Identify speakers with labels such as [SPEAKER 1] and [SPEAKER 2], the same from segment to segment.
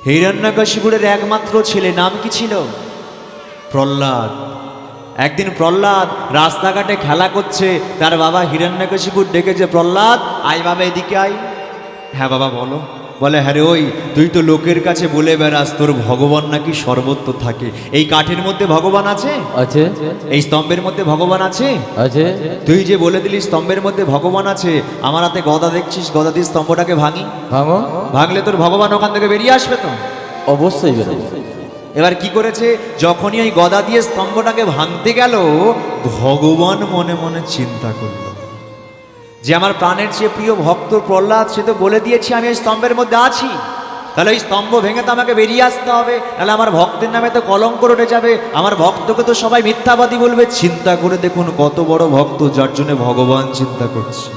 [SPEAKER 1] হিরণ্যকশিপুরের একমাত্র ছেলে, নাম কি ছিল? প্রহ্লাদ। একদিন প্রহ্লাদ রাস্তাঘাটে খেলা করছে, তার বাবা হিরণ্যকশিপুর ডেকেছে, প্রহ্লাদ আয় বাবা এদিকে আয়। হ্যাঁ বাবা বলো। বলে হ্যাঁ রে, ওই তুই তো লোকের কাছে বলে বেড়াস তোর ভগবান নাকি সর্বত্র থাকে। এই কাঠের মধ্যে ভগবান আছে?
[SPEAKER 2] আছে।
[SPEAKER 1] এই স্তম্ভের মধ্যে ভগবান আছে?
[SPEAKER 2] আছে।
[SPEAKER 1] তুই যে বলে দিলি স্তম্ভের মধ্যে ভগবান আছে, আমার হাতে গদা দেখছিস, গদা দিয়ে স্তম্ভটাকে ভাঙি।
[SPEAKER 2] ভাঙো।
[SPEAKER 1] ভাঙলে তোর ভগবান ওখান থেকে বেরিয়ে আসবে তো?
[SPEAKER 2] অবশ্যই বেরোবে।
[SPEAKER 1] এবার কি করেছে, যখনই ওই গদা দিয়ে স্তম্ভটাকে ভাঙতে গেল, ভগবান মনে মনে চিন্তা করলো যে আমার প্রাণের চেয়ে প্রিয় ভক্ত প্রহ্লাদ, সে তো বলে দিয়েছি আমি এই স্তম্ভের মধ্যে আছি, তাহলে ওই স্তম্ভ ভেঙে তো আমাকে বেরিয়ে আসতে হবে, তাহলে আমার ভক্তের নামে তো কলঙ্ক রটে যাবে, আমার ভক্তকে তো সবাই মিথ্যাবাদী বলবে। চিন্তা করে দেখুন কত বড় ভক্ত, যার জন্য ভগবান চিন্তা করছে।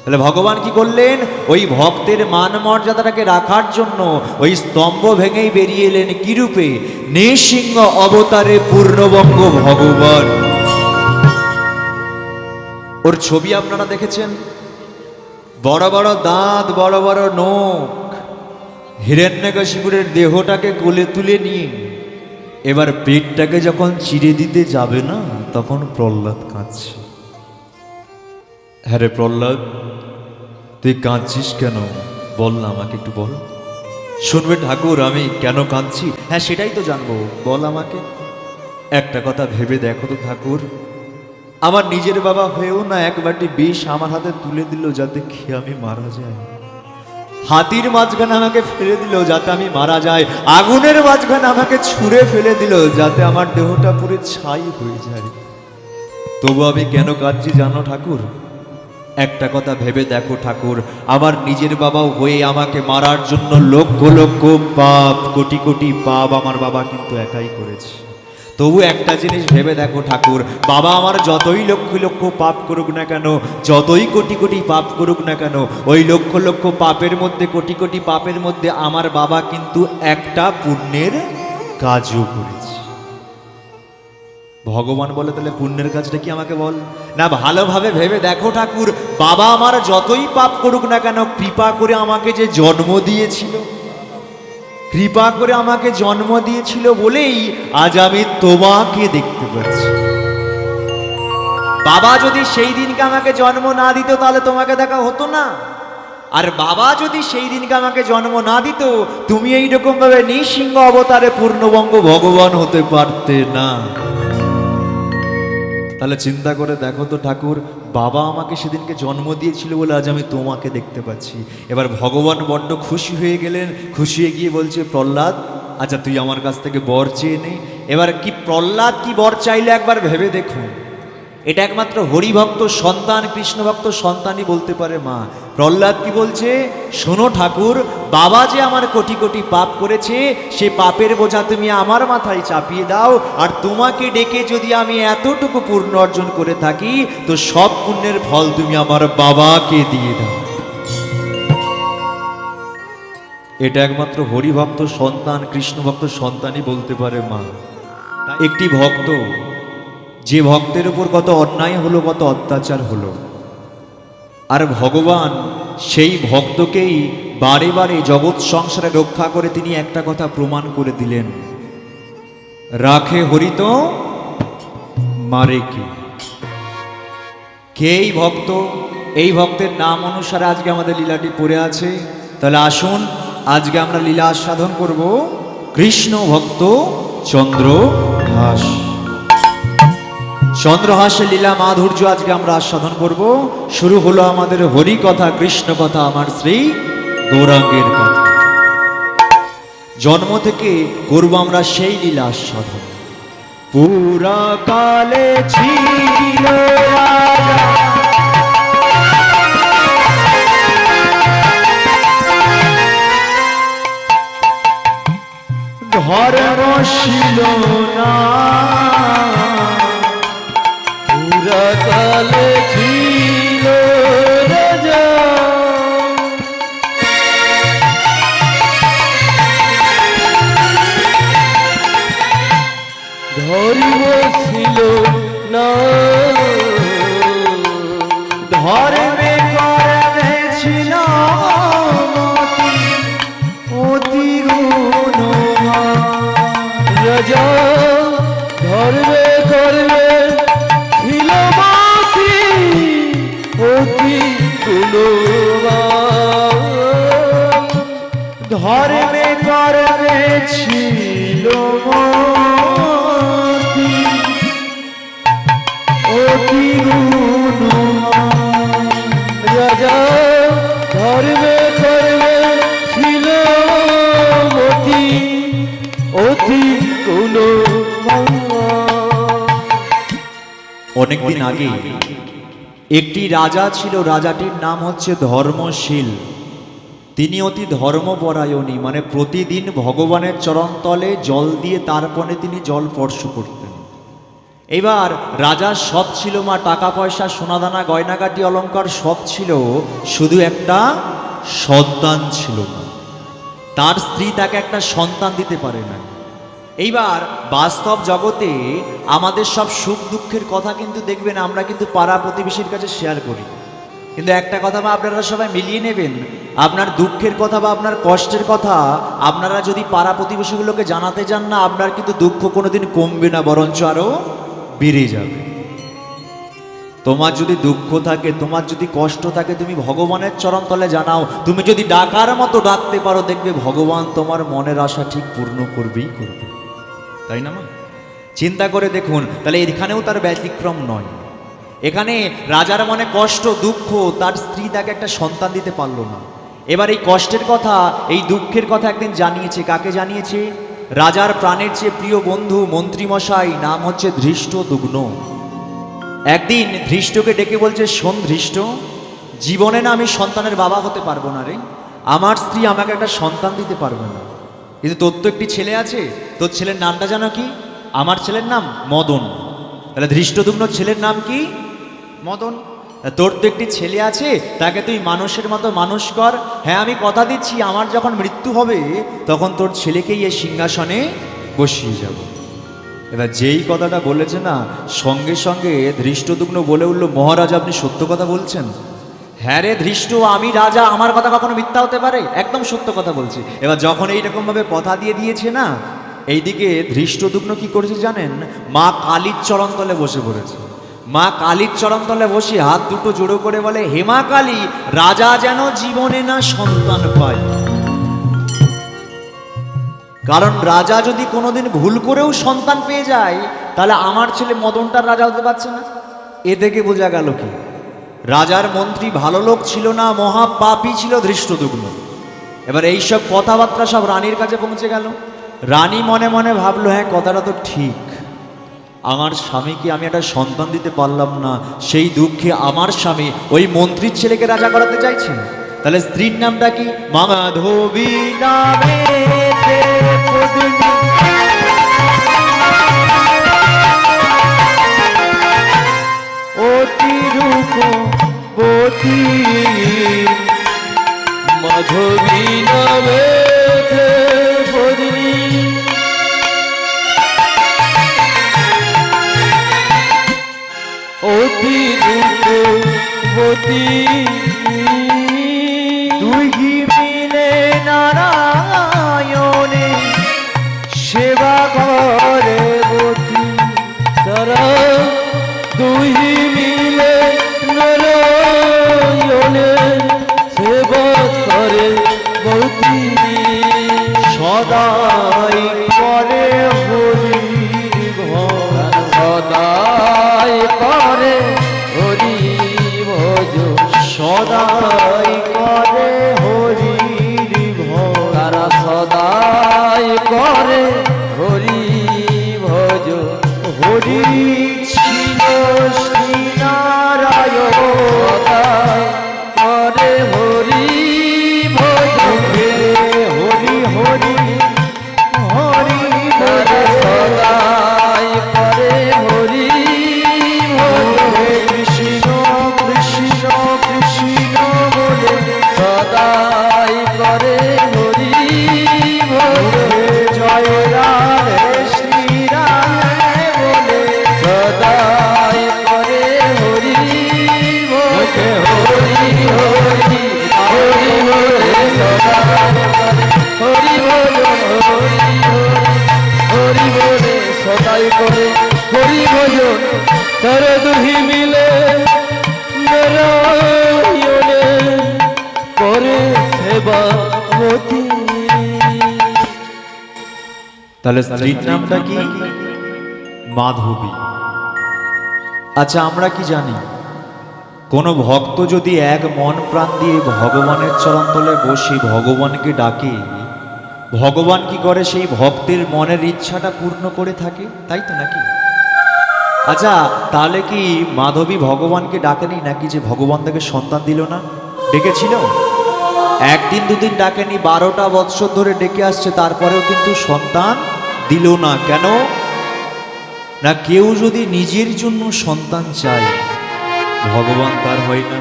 [SPEAKER 1] তাহলে ভগবান কি করলেন, ওই ভক্তের মান মর্যাদাটাকে রাখার জন্য ওই স্তম্ভ ভেঙেই বেরিয়ে এলেন কি রূপে? নৃসিংহ অবতারে পূর্ণবঙ্গ ভগবান। ওর ছবি আপনারা দেখেছেন, বড় বড় দাঁত, বড় বড় নখ। হিরণ্যকশিপুরের দেহটাকে কোলে তুলে নিয়ে এবার পেটটাকে যখন চিরে দিতে যাবে না, তখন প্রহ্লাদ কাঁদছে। হ্যাঁ রে প্রহ্লাদ, তুই কাঁদছিস কেন? বল না, আমাকে একটু বল। শুনবে ঠাকুর আমি কেন কাঁদছি? হ্যাঁ সেটাই তো জানবো, বল আমাকে। একটা কথা ভেবে দেখো তো ঠাকুর, আমার নিজের বাবা হয়েও না এক বাটি বিষ আমার হাতে তুলে দিল যাতে খেয়ে আমি মারা যাই। হাতির মাঝখানে আমাকে ফেলে দিল যাতে আমি মারা যাই। আগুনের মাঝখানে আমাকে ছুঁড়ে ফেলে দিল যাতে আমার দেহটা পুরো ছাই হয়ে যায়। তবু আমি কেন কাঁদছি জানো ঠাকুর? একটা কথা ভেবে দেখো ঠাকুর, আমার নিজের বাবা হয়ে আমাকে মারার জন্য লক্ষ লক্ষ পাপ, কোটি কোটি পাপ আমার বাবা কিন্তু একাই করেছে। তবু একটা জিনিস ভেবে দেখো ঠাকুর, বাবা আমার যতই লক্ষ লক্ষ পাপ করুক না কেন, যতই কোটি কোটি পাপ করুক না কেন, ওই লক্ষ লক্ষ পাপের মধ্যে, কোটি কোটি পাপের মধ্যে আমার বাবা কিন্তু একটা পুণ্যের কাজও করেছে। ভগবান বলে তাহলে পুণ্যের কাজটা কি আমাকে বল না। ভালোভাবে ভেবে দেখো ঠাকুর, বাবা আমার যতই পাপ করুক না কেন, কৃপা করে আমাকে যে জন্ম দিয়েছিল, কৃপা করে আমাকে জন্ম দিয়েছিল বলেই আজ আমি তোমাকে দেখতে পাচ্ছি। বাবা যদি সেই দিনকে আমাকে জন্ম না দিত তাহলে তোমাকে দেখা হতো না। আর বাবা যদি সেই দিনকে আমাকে জন্ম না দিত, তুমি এইরকম ভাবে নৃসিংহ অবতারে পূর্ণবঙ্গ ভগবান হতে পারতে না। তাহলে চিন্তা করে দেখো তো ঠাকুর, বাবা আমাকে সেদিনকে জন্ম দিয়েছিল বলে আজ আমি তোমাকে দেখতে পাচ্ছি। এবার ভগবান বড্ড খুশি হয়ে গেলেন, খুশি হয়ে গিয়ে বলছে প্রহ্লাদ আচ্ছা তুই আমার কাছ থেকে বর চেয়ে নে। এবার কি প্রহ্লাদ কি বর চাইলে একবার ভেবে দেখুন। এটা একমাত্র হরিভক্ত সন্তান, কৃষ্ণভক্ত সন্তানই বলতে পারে মা। প্রহ্লাদ কি বলছে, শোনো ঠাকুর, বাবা যে আমার কোটি কোটি পাপ করেছে, সে পাপের বোঝা তুমি আমার মাথায় চাপিয়ে দাও, আর তোমাকে ডেকে যদি আমি এতটুকু পুণ্য অর্জন করে থাকি, তো সব পুণ্যের ফল তুমি আমার বাবাকে দিয়ে দাও। এটা একমাত্র হরিভক্ত সন্তান, কৃষ্ণভক্ত সন্তানই বলতে পারে মা। একটি ভক্ত, যে ভক্তের উপর কত অন্যায় হলো, কত অত্যাচার হলো, আর ভগবান সেই ভক্তকেই বারে বারে জগৎ সংসারে রক্ষা করে তিনি একটা কথা প্রমাণ করে দিলেন, রাখে হরি তো মারে কে। কে এই ভক্ত? এই ভক্তের নাম অনুসারে আজকে আমাদের লীলাটি পড়ে আছে। তাহলে আসুন আজকে আমরা লীলা আস্বাদন করব কৃষ্ণ ভক্ত চন্দ্রহাস। চন্দ্রহাসের লীলা মাধুর্য আজকে আমরা আস্বাদন করব। শুরু হলো আমাদের হরি কথা, কৃষ্ণ কথা, আমার শ্রী গৌরাঙ্গের কথা। জন্ম থেকে করব আমরা সেই লীলা আস্বাদন। পুরা কালে ছিল ধর্ম ছিল না,
[SPEAKER 2] কালে ছিল রাজা, ধর্ম ছিল না,
[SPEAKER 1] ধর্মে কর্মে ছিল অতি গুণ।
[SPEAKER 2] রাজা ধর্মে ধর্মে ছিল মতি অতি গুণবান
[SPEAKER 1] ধর্মে কর্মে ছিল মতি অতি গুণবান।
[SPEAKER 2] রাজা ধর্মে ধর্মে ছিল মতি অতি গুণবান
[SPEAKER 1] অনেকদিন আগে একটি রাজা ছিল, রাজাটির নাম হচ্ছে ধর্মশীল। তিনি অতি ধর্মপরায়ণী, মানে প্রতিদিন ভগবানের চরণতলে জল দিয়ে তারপরে তিনি জল স্পর্শ করতেন। এবার রাজার সব ছিল, মা টাকা পয়সা সোনাদানা গয়নাগাটি অলংকার সব ছিল, শুধু একটা সন্তান ছিল না। তার স্ত্রী তাকে একটা সন্তান দিতে পারে না। এইবার বাস্তব জগতে আমাদের সব সুখ দুঃখের কথা কিন্তু দেখবেন আমরা কিন্তু পাড়া প্রতিবেশীর কাছে শেয়ার করি, কিন্তু একটা কথা বা আপনারা সবাই মিলিয়ে নেবেন, আপনার দুঃখের কথা বা আপনার কষ্টের কথা আপনারা যদি পাড়া প্রতিবেশীগুলোকে জানাতে যান না, আপনার কিন্তু দুঃখ কোনোদিন কমবে না, বরঞ্চ আরও বেড়ে যাবে। তোমার যদি দুঃখ থাকে, তোমার যদি কষ্ট থাকে, তুমি ভগবানের চরণতলে জানাও। তুমি যদি ডাকার মতো ডাকতে পারো, দেখবে ভগবান তোমার মনের আশা ঠিক পূর্ণ করবেই করবে, তাই না মা? চিন্তা করে দেখুন, তাহলে এখানেও তার ব্যতিক্রম নয়। এখানে রাজার মনে কষ্ট দুঃখ, তার স্ত্রী তাকে একটা সন্তান দিতে পারলো না। এবার এই কষ্টের কথা, এই দুঃখের কথা একদিন জানিয়েছে। কাকে জানিয়েছে? রাজার প্রাণের চেয়ে প্রিয় বন্ধু মন্ত্রীমশাই, নাম হচ্ছে ধৃষ্টদ্যুম্ন। একদিন ধৃষ্টকে ডেকে বলছে, শোন ধৃষ্ট, জীবনে না আমি সন্তানের বাবা হতে পারবো না রে, আমার স্ত্রী আমাকে একটা সন্তান দিতে পারবে না, কিন্তু তোর তো একটি ছেলে আছে, তোর ছেলের নামটা জানো কি? আমার ছেলের নাম মদন। তাহলে ধৃষ্টদ্যুম্ন ছেলের নাম কি? মদন। তোর তো একটি ছেলে আছে, তাকে তুই মানুষের মতো মানুষ কর। হ্যাঁ, আমি কথা দিচ্ছি, আমার যখন মৃত্যু হবে তখন তোর ছেলেকেই এই সিংহাসনে বসিয়ে যাব। এবার যেই কথাটা বলেছে না, সঙ্গে সঙ্গে ধৃষ্টদ্যুম্ন বলে উঠল, মহারাজ আপনি সত্য কথা বলছেন? হ্যাঁ রে ধৃষ্ট, আমি রাজা, আমার কথা কখনো মিথ্যা হতে পারে? একদম সত্য কথা বলছি। এবার যখন এইরকমভাবে কথা দিয়ে দিয়েছে না, এইদিকে ধৃষ্টদ্যুম্ন কি করেছে জানেন? মা কালীর চরণতলে বসে পড়েছে। মা কালীর চরণতলে বসে হাত দুটো জোড়ো করে বলে, হে মা কালী, রাজা যেন জীবনে না সন্তান পায়। কারণ রাজা যদি কোনোদিন ভুল করেও সন্তান পেয়ে যায়, তাহলে আমার ছেলে মদনটার রাজা হতে পারছে না। এ থেকে বোঝা গেল কি রাজার মন্ত্রী ভালো লোক ছিল না, মহাপাপী ছিল ধৃষ্টদ্যুম্ন। এবার এইসব কথাবার্তা সব রানীর কাছে পৌঁছে গেল। রানী মনে মনে ভাবলো, হ্যাঁ কথাটা তো ঠিক, আমার স্বামীকে আমি একটা সন্তান দিতে পারলাম না, সেই দুঃখে আমার স্বামী ওই মন্ত্রীর ছেলেকে রাজা করাতে চাইছেন। তাহলে স্ত্রীর নামটা কি? মাধবী নামে
[SPEAKER 2] অতি রূপবতী মাধবী নামে পত্নী অতি রূপবতী
[SPEAKER 1] দুই মিলে নারায়ণে সেবা করে বতী।
[SPEAKER 2] তারা দুই মিলে নারায়ণে সেবা করে বতী
[SPEAKER 1] সদাই করে হরির ভজন,
[SPEAKER 2] সদাই করে হরি ভজ
[SPEAKER 1] সদাই করে হরির ভজন।
[SPEAKER 2] তারা সদাই করে হরি ভজ
[SPEAKER 1] হরি ছিল শ্রীনারায়ণ,
[SPEAKER 2] সদাই করে হরি ভজ
[SPEAKER 1] হরি হরি হরি
[SPEAKER 2] তারা
[SPEAKER 1] বলে।
[SPEAKER 2] সদাই করে হরি ভজ
[SPEAKER 1] কৃষ্ণ কৃষ্ণ কৃষ্ণ বলে,
[SPEAKER 2] সদাই করে হরি ভজ
[SPEAKER 1] জয় রাধে শ্রী রাধে বলে,
[SPEAKER 2] সদাই করে হরি ভজ হরি হরি হরি হরি সদাই করে হরি ভজ হরি হরি হরি বলে সদাই করে হরি ভজন তর দুহি মিলে নারায়ণে করে সেবা মতি।
[SPEAKER 1] তাহলে স্ত্রীর নামটা কি? মাধবী। আচ্ছা, আমরা কি জানি কোন ভক্ত যদি এক মন প্রাণ দিয়ে ভগবানের চরণতলে বসে ভগবানকে ডাকে, ভগবান কি করে? সেই ভক্তের মনের ইচ্ছাটা পূর্ণ করে থাকে, তাই তো নাকি? আচ্ছা, তাহলে কি মাধবী ভগবানকে ডাকেনি নাকি যে ভগবান তাকে সন্তান দিল না? ডেকেছিল? একদিন দুদিন ডাকেনি, 12টা বৎসর ধরে ডেকে আসছে, তারপরেও কিন্তু সন্তান দিল না। কেন না? কেউ যদি নিজের জন্য সন্তান চায়, ভগবান তার হয় না।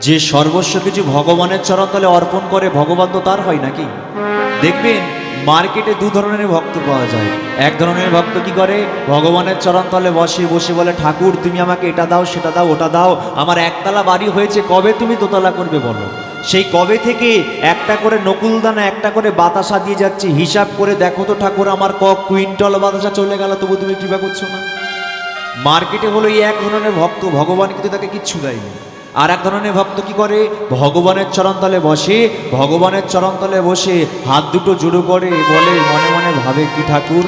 [SPEAKER 1] যে সর্বস্ব কিছু ভগবানের চরণতলে অর্পণ করে, ভগবান তো তার হয় নাকি? দেখবেন মার্কেটে দু ধরনের ভক্ত পাওয়া যায়। এক ধরনের ভক্ত কি করে? ভগবানের চরণতলে বসে বসে বলে, ঠাকুর তুমি আমাকে এটা দাও, সেটা দাও, ওটা দাও, আমার একতলা বাড়ি হয়েছে, কবে তুমি দোতলা করবে বলো? সেই কবে থেকে একটা করে নকুলদানা, একটা করে বাতাসা দিয়ে যাচ্ছে, হিসাব করে দেখো তো ঠাকুর আমার কুইন্টল বাতাসা চলে গেল, তবু তুমি কৃপা করছো না। মার্কেটে হলো এই এক ধরনের ভক্ত, ভগবান কিন্তু তাকে কিচ্ছু দেয়নি। আর এক ধরনের ভক্ত কি করে? ভগবানের চরণতলে বসে, ভগবানের চরণতলে বসে হাত দুটো জোড়ো করে বলে, মনে মনে ভাবে, কি ঠাকুর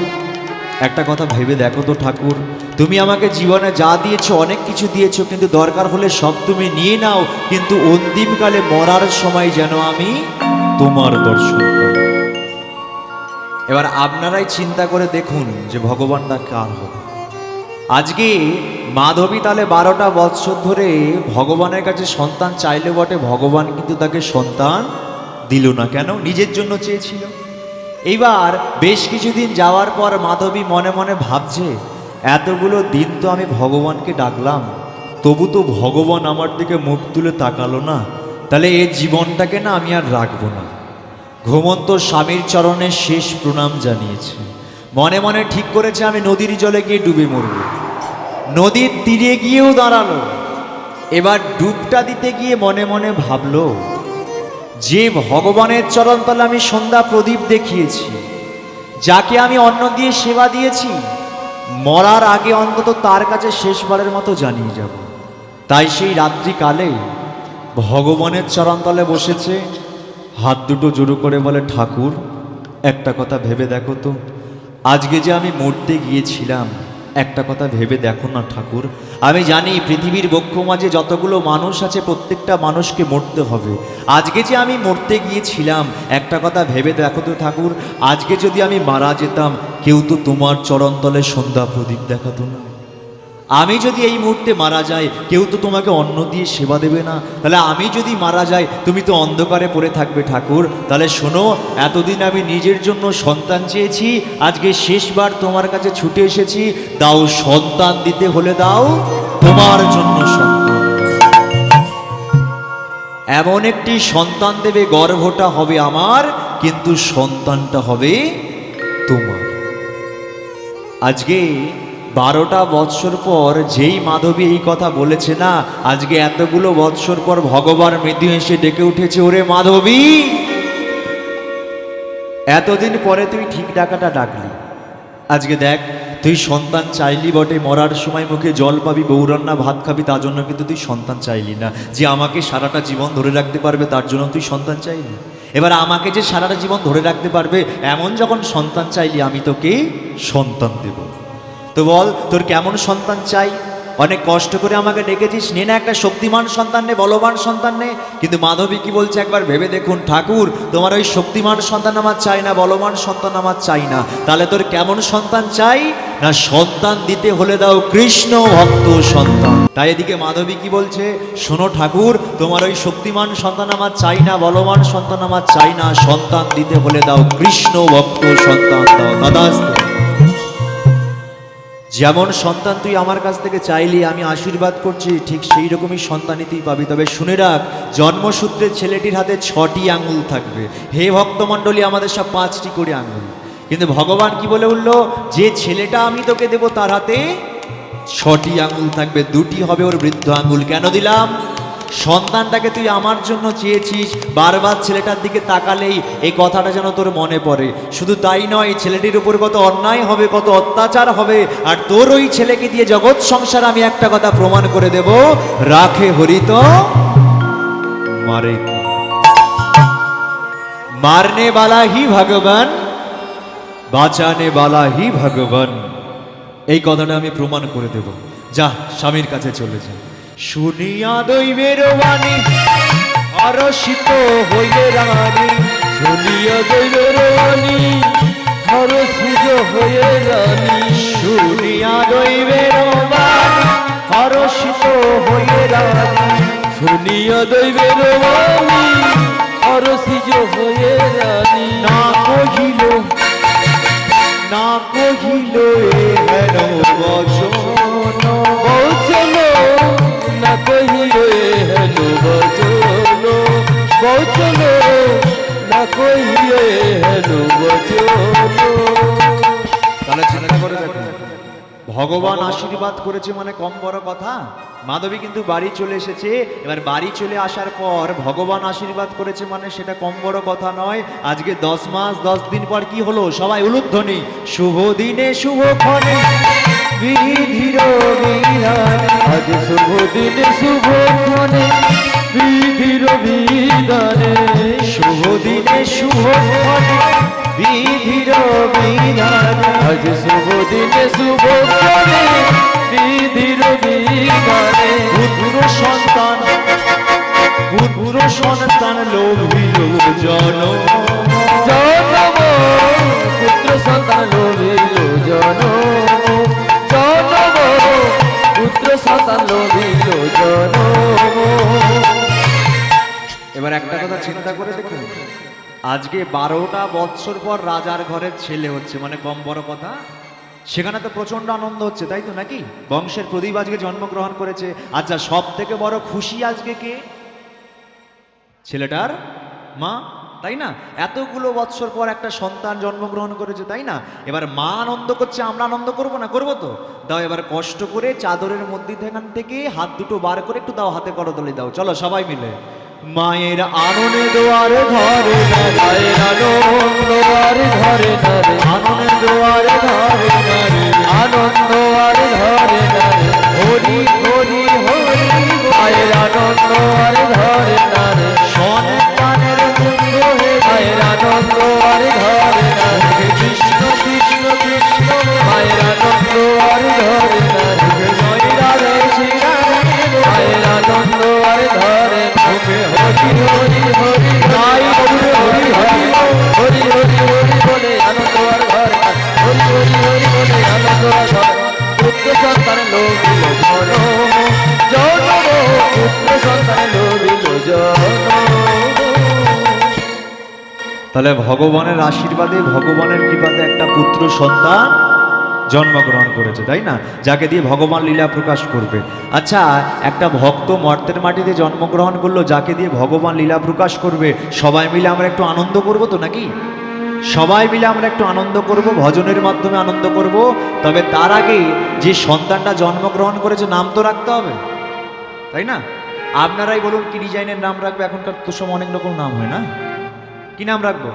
[SPEAKER 1] একটা কথা ভেবে দেখো তো ঠাকুর, তুমি আমাকে জীবনে যা দিয়েছো, অনেক কিছু দিয়েছো, কিন্তু দরকার হলে সব তুমি নিয়ে নাও, কিন্তু অন্তিমকালে মরার সময় যেন আমি তোমার দর্শন পাই। এবার আপনারাই চিন্তা করে দেখুন যে ভগবানটা কার হবে। আজকে মাধবী তাহলে 12টা বৎসর ধরে ভগবানের কাছে সন্তান চাইলে বটে, ভগবান কিন্তু তাকে সন্তান দিল না। কেন? নিজের জন্য চেয়েছিল। এইবার বেশ কিছুদিন যাওয়ার পর মাধবী মনে মনে ভাবছে, এতগুলো দিন তো আমি ভগবানকে ডাকলাম, তবু তো ভগবান আমার দিকে মুখ তুলে তাকালো না, তাহলে এই জীবনটাকে না আমি আর রাখবো না। ঘুমন্ত স্বামীর চরণে শেষ প্রণাম জানিয়েছে। মনে মনে ঠিক করেছে আমি নদীর জলে গিয়ে ডুবে মরব। নদীর তীরে গিয়েও দাঁড়ালো। এবার ডুবটা দিতে গিয়ে মনে মনে ভাবলো, যে ভগবানের চরণতলে আমি সন্ধ্যা প্রদীপ দেখিয়েছি, যাকে আমি অন্ন দিয়ে সেবা দিয়েছি, মরার আগে অন্তত তার কাছে শেষবারের মতো জানিয়ে যাব। তাই সেই রাত্রিকালে ভগবানের চরণতলে বসেছে, হাত দুটো জোড়ো করে বলে, ঠাকুর একটা কথা ভেবে দেখো তো, আজকে যে আমি মরতে গিয়েছিলাম, একটা কথা ভেবে দেখো না ঠাকুর, আমি জানি পৃথিবীর বক্ষ মাঝে যতগুলো মানুষ আছে প্রত্যেকটা মানুষকে মরতে হবে। আজকে যে আমি মরতে গিয়েছিলাম, একটা কথা ভেবে দেখো তো ঠাকুর, আজকে যদি আমি মারা যেতাম, কেউ তো তোমার চরণতলে সন্ধ্যা প্রদীপ দেখাতো না। আমি যদি এই মুহূর্তে মারা যাই, কেউ তো তোমাকে অন্ন দিয়ে সেবা দেবে না। তাহলে আমি যদি মারা যাই, তুমি তো অন্ধকারে পড়ে থাকবে ঠাকুর। তাহলে শোনো, এতদিন আমি নিজের জন্য সন্তান চেয়েছি, আজকে শেষবার তোমার কাছে ছুটে এসেছি, দাও সন্তান দিতে হলে দাও তোমার জন্য সন্তান। এমন একটি সন্তান দেবে, গর্ভটা হবে আমার, কিন্তু সন্তানটা হবে তোমার। আজকে 12টা বৎসর পর যেই মাধবী এই কথা বলেছে না, আজকে এতগুলো বৎসর পর ভগবান মৃত্যু এসে ডেকে উঠেছে, ওরে মাধবী, এতদিন পরে তুই ঠিক ডাকাটা ডাকলি। আজকে দেখ, তুই সন্তান চাইলি বটে, মরার সময় মুখে জল পাবি, বৌরান্না ভাত খাবি, তার জন্য কিন্তু তুই সন্তান চাইলি না। যে আমাকে সারাটা জীবন ধরে রাখতে পারবে, তার জন্য তুই সন্তান চাইলি। এবার আমাকে যে সারাটা জীবন ধরে রাখতে পারবে, এমন যখন সন্তান চাইলি, আমি তোকে সন্তান দেব। তো বল, তোর কেমন সন্তান চাই? অনেক কষ্ট করে আমাকে ডেকেছিস, নে না একটা শক্তিমান সন্তান নে, বলবান সন্তান নে। কিন্তু মাধবী কি বলছে একবার ভেবে দেখুন, ঠাকুর তোমার ওই শক্তিমান সন্তান আমার চাই না, বলবান সন্তান আমার চাই না। তাহলে তোর কেমন সন্তান চাই? না সন্তান দিতে হলে দাও কৃষ্ণ ভক্ত সন্তান। তাই এদিকে মাধবী কি বলছে, শোনো ঠাকুর, তোমার ওই শক্তিমান সন্তান আমার চাই না, বলবান সন্তান আমার চাই না, সন্তান দিতে হলে দাও কৃষ্ণ ভক্ত সন্তান দাও। তথাস্তু। যেমন সন্তান তুই আমার কাছ থেকে চাইলি, আমি আশীর্বাদ করছি, ঠিক সেই রকমই সন্তানই তুই পাবি। তবে শুনে রাখ, জন্মসূত্রে ছেলেটির হাতে 6টি আঙুল থাকবে। হে ভক্তমণ্ডলী, আমাদের সব 5টি করে আঙুল। কিন্তু ভগবান কি বলে উঠল, যে ছেলেটা আমি তোকে দেব তার হাতে 6টি আঙুল থাকবে, 2টি হবে ওর বৃদ্ধ আঙুল। কেন দিলাম? সন্তানটাকে তুই আমার জন্য চেয়েছিস, বারবার ছেলেটার দিকে তাকালেই এই কথাটা যেন তোর মনে পড়ে। শুধু তাই নয়, ছেলেটির উপর কত অন্যায় হবে, কত অত্যাচার হবে, আর তোর ওই ছেলেকে দিয়ে জগৎ সংসার আমি একটা কথা প্রমাণ করে দেব, রাখে হরিত মারে কি। मारने वाला ही भगवान, বাঁচানে वाला ही भगवान। এই কথাটা আমি প্রমাণ করে দেব। যা স্বামীর কাছে চলে যা। শুনিয়া দৈবের বাণী হরষিত হইলে রানী,
[SPEAKER 2] শুনিয়া দৈবের বাণী হরষিত হয়ে রানী,
[SPEAKER 1] শুনিয়া দৈবের বাণী হরষিত হইলে রানী,
[SPEAKER 2] শুনিয়া দৈবের বাণী হরষিত হয়ে রানী,
[SPEAKER 1] না কহিল না কহিল এ হেন বচন,
[SPEAKER 2] বচন না কহিল হেন বচন, বচন না কহিল হেন বচন।
[SPEAKER 1] তাহলে চিন্তা করে দেখো, ভগবান আশীর্বাদ করেছে মানে কম বড় কথা? মাধবী কিন্তু বাড়ি চলে এসেছে, এবার বাড়ি চলে আসার পর ভগবান আশীর্বাদ করেছে মানে সেটা কম বড় কথা নয়। আজকে 10 মাস 10 দিন পর কি হলো, সবাই উলুধ্বনি, শুভ দিনে শুভ ক্ষণে বিধির বিধানে,
[SPEAKER 2] আজ শুভ দিনে শুভ ক্ষণে বিধির বিধানে,
[SPEAKER 1] শুভ দিনে শুভ ক্ষণে বিধির বিধানে,
[SPEAKER 2] আজ শুভ দিনে শুভ ক্ষণে বিধির বিধানে,
[SPEAKER 1] পুত্র সন্তান পুত্র সন্তান লোভিল জনম,
[SPEAKER 2] জনম পুত্র সন্তান লোভিল জনম, জনম পুত্র সন্তান লোভিল জনম।
[SPEAKER 1] এবার একটা কথা চিন্তা করে দেখুন, আজকে 12টা বৎসর পর রাজার ঘরের ছেলে হচ্ছে মানে কম বড় কথা? সেখানে তো প্রচন্ড আনন্দ হচ্ছে, তাই তো নাকি? বংশের প্রদীপ আজকে জন্মগ্রহণ করেছে। আচ্ছা, সব থেকে বড় খুশি আজকে কে? ছেলেটার মা, তাই না? এতগুলো বৎসর পর একটা সন্তান জন্মগ্রহণ করেছে, তাই না? এবার মা আনন্দ করছে, আমরা আনন্দ করবো না? করবো তো। দাও এবার কষ্ট করে চাদরের মধ্যে থেকে হাত দুটো বার করে একটু দাও, হাতে করতলি দাও, চলো সবাই মিলে। মায়ের আনন্দে দুয়ারে ধরে না,
[SPEAKER 2] মায়ের আনন্দ আর ধরে ধরে,
[SPEAKER 1] আনন্দে দুয়ারে ধরে না রে,
[SPEAKER 2] আনন্দ আর ধরে ধরে,
[SPEAKER 1] হরি হরি হরি,
[SPEAKER 2] মায়ের আনন্দ আর ধরে ধরে,
[SPEAKER 1] সন্তানের মুগ্ধ হয়ে
[SPEAKER 2] মায়ের আনন্দ আর ধরে ধরে,
[SPEAKER 1] কৃষ্ণ কৃষ্ণ কৃষ্ণ,
[SPEAKER 2] মায়ের আনন্দ আর ধরে ধরে,
[SPEAKER 1] জয় রাধে শ্রী রাধে,
[SPEAKER 2] মায়ের আনন্দ আর ধরে ধরে, হরি হরি হরি
[SPEAKER 1] তাই বলে হরি হরি
[SPEAKER 2] হরি হরি হরি বলে আনন্দ আর ধরে, হরি হরি হরি বলে আনন্দ আর ধরে, পুত্র সন্তান লোভিল জনম, জনম পুত্র সন্তান লোভিল জনম।
[SPEAKER 1] তাহলে ভগবানের আশীর্বাদে, ভগবানের কৃপাতে একটা পুত্র সন্তান জন্মগ্রহণ করেছে, তাই না? যাকে দিয়ে ভগবান লীলা প্রকাশ করবে। আচ্ছা, একটা ভক্ত মর্তের মাটিতে জন্মগ্রহণ করলো, যাকে দিয়ে ভগবান লীলা প্রকাশ করবে। সবাই মিলে আমরা একটু আনন্দ করব তো নাকি? সবাই মিলে আমরা একটু আনন্দ করব, ভজনের মাধ্যমে আনন্দ করব। তবে তার আগে যে সন্তানটা জন্মগ্রহণ করেছে নাম তো রাখতে হবে, তাই না? আপনারাই বলুন কি ডিজাইনের নাম রাখবে? এখনকার তো সব অনেক রকম নাম হয় না? কি নাম রাখবো?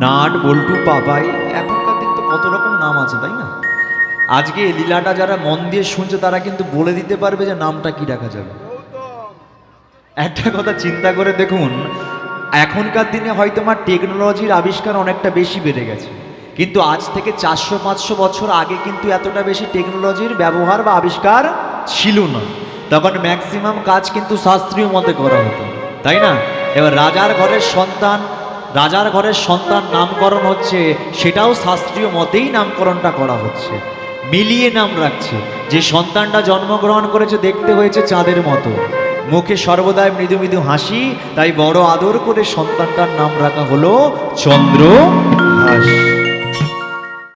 [SPEAKER 1] নাট, বল্টু, পাপাই, এখনকার দিন তো কত রকম নাম আছে, তাই না? আজকে লীলাটা যারা মন দিয়ে শুনছে তারা কিন্তু বলে দিতে পারবে যে নামটা কি রাখা যাবে। একটা কথা চিন্তা করে দেখুন, এখনকার দিনে হয়তো আমার টেকনোলজির আবিষ্কার অনেকটা বেশি বেড়ে গেছে, কিন্তু আজ থেকে 400-500 বছর আগে কিন্তু এতটা বেশি টেকনোলজির ব্যবহার বা আবিষ্কার ছিল না। তখন ম্যাক্সিমাম কাজ কিন্তু শাস্ত্রীয় মতে করা হতো, তাই না? এবার রাজার ঘরের সন্তান নামকরণ হচ্ছে, সেটাও শাস্ত্রীয় মতেই নামকরণটা করা হচ্ছে, মিলিয়ে নাম রাখছে। যে সন্তানটা জন্মগ্রহণ করেছে দেখতে হয়েছে চাঁদের মতো, মুখে সর্বদাই মৃদু মৃদু হাসি, তাই বড় আদর করে সন্তানটার নাম রাখা হলো চন্দ্রহাস।